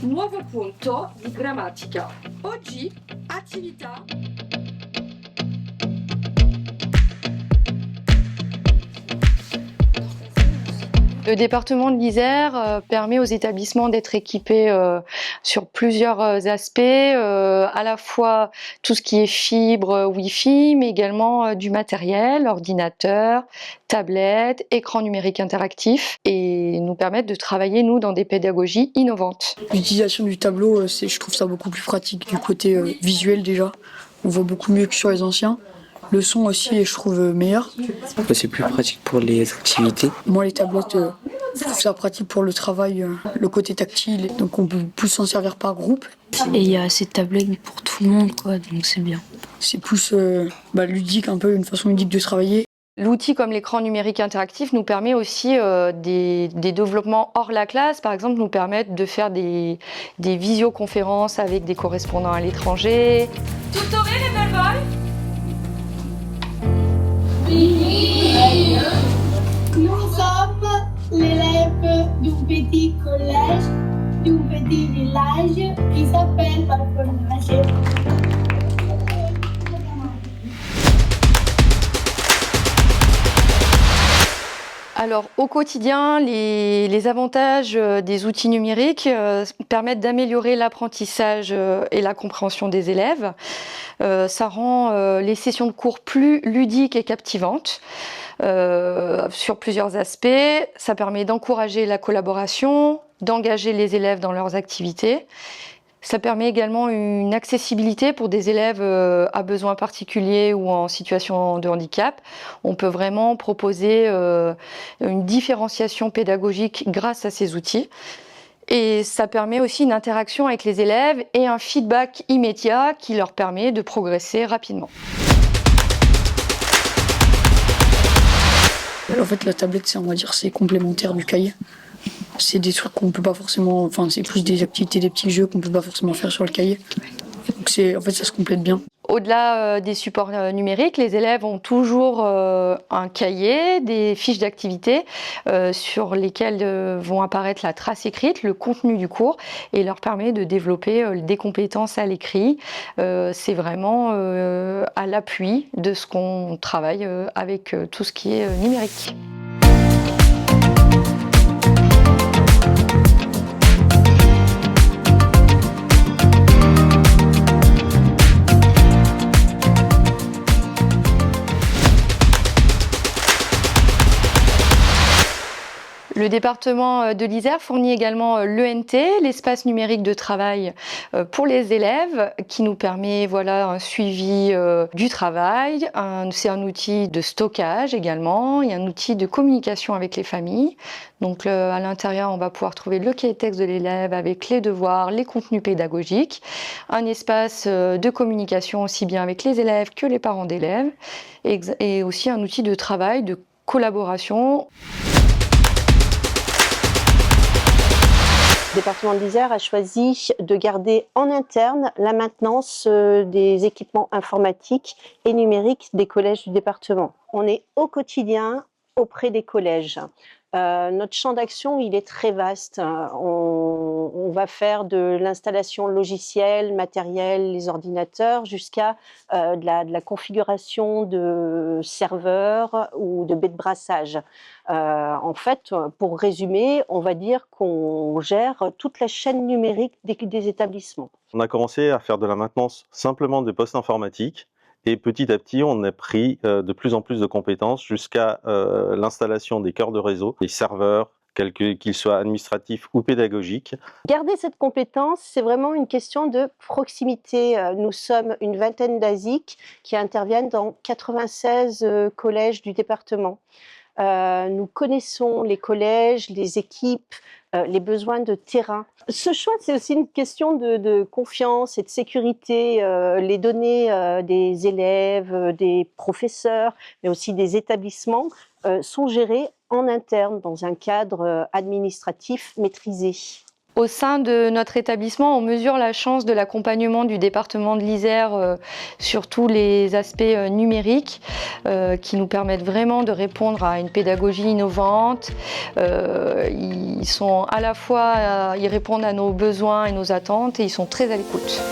Nuovo punto di grammatica. Oggi attività. Le département de l'Isère permet aux établissements d'être équipés sur plusieurs aspects, à la fois tout ce qui est fibre, Wi-Fi, mais également du matériel, ordinateur, tablette, écran numérique interactif, et nous permettent de travailler, nous, dans des pédagogies innovantes. L'utilisation du tableau, je trouve ça beaucoup plus pratique du côté visuel déjà. On voit beaucoup mieux que sur les anciens. Le son aussi, je trouve meilleur. C'est plus pratique pour les activités. Moi, les tablettes, je trouve ça pratique pour le travail, le côté tactile. Donc on peut plus s'en servir par groupe. Et il y a assez de tablettes pour tout le monde, quoi, donc c'est bien. C'est plus ludique, un peu une façon ludique de travailler. L'outil comme l'écran numérique interactif nous permet aussi des développements hors la classe, par exemple nous permettre de faire des visioconférences avec des correspondants à l'étranger. Tutto bene per voi? Nous sommes l'élève d'un petit collège, d'un petit village qui s'appelle Valfornace. Alors au quotidien, les avantages des outils numériques permettent d'améliorer l'apprentissage et la compréhension des élèves. Ça rend les sessions de cours plus ludiques et captivantes sur plusieurs aspects. Ça permet d'encourager la collaboration, d'engager les élèves dans leurs activités. Ça permet également une accessibilité pour des élèves à besoins particuliers ou en situation de handicap. On peut vraiment proposer une différenciation pédagogique grâce à ces outils. Et ça permet aussi une interaction avec les élèves et un feedback immédiat qui leur permet de progresser rapidement. En fait, la tablette, on va dire, c'est complémentaire du cahier. C'est des trucs qu'on peut pas forcément, enfin c'est plus des activités, des petits jeux qu'on peut pas forcément faire sur le cahier. Donc en fait ça se complète bien. Au-delà des supports numériques, les élèves ont toujours un cahier, des fiches d'activité sur lesquelles vont apparaître la trace écrite, le contenu du cours, et leur permet de développer des compétences à l'écrit. C'est vraiment à l'appui de ce qu'on travaille avec tout ce qui est numérique. Le département de l'Isère fournit également l'ENT, l'espace numérique de travail pour les élèves, qui nous permet un suivi du travail. C'est un outil de stockage également, et un outil de communication avec les familles. Donc à l'intérieur, on va pouvoir trouver le cahier de texte de l'élève avec les devoirs, les contenus pédagogiques, un espace de communication aussi bien avec les élèves que les parents d'élèves, et aussi un outil de travail, de collaboration. Le département de l'Isère a choisi de garder en interne la maintenance des équipements informatiques et numériques des collèges du département. On est au quotidien auprès des collèges. Notre champ d'action, il est très vaste. On va faire de l'installation logicielle, matériel, les ordinateurs, jusqu'à de la configuration de serveurs ou de baies de brassage. En fait, pour résumer, on va dire qu'on gère toute la chaîne numérique des établissements. On a commencé à faire de la maintenance simplement des postes informatiques. Et petit à petit, on a pris de plus en plus de compétences jusqu'à l'installation des cœurs de réseau, des serveurs, qu'ils soient administratifs ou pédagogiques. Garder cette compétence, c'est vraiment une question de proximité. Nous sommes une vingtaine d'ASIC qui interviennent dans 96 collèges du département. Nous connaissons les collèges, les équipes, les besoins de terrain. Ce choix, c'est aussi une question de confiance et de sécurité. Les données des élèves, des professeurs, mais aussi des établissements sont gérées en interne dans un cadre administratif maîtrisé. Au sein de notre établissement, on mesure la chance de l'accompagnement du département de l'Isère sur tous les aspects numériques qui nous permettent vraiment de répondre à une pédagogie innovante. Ils sont à la fois, ils répondent à nos besoins et nos attentes et ils sont très à l'écoute.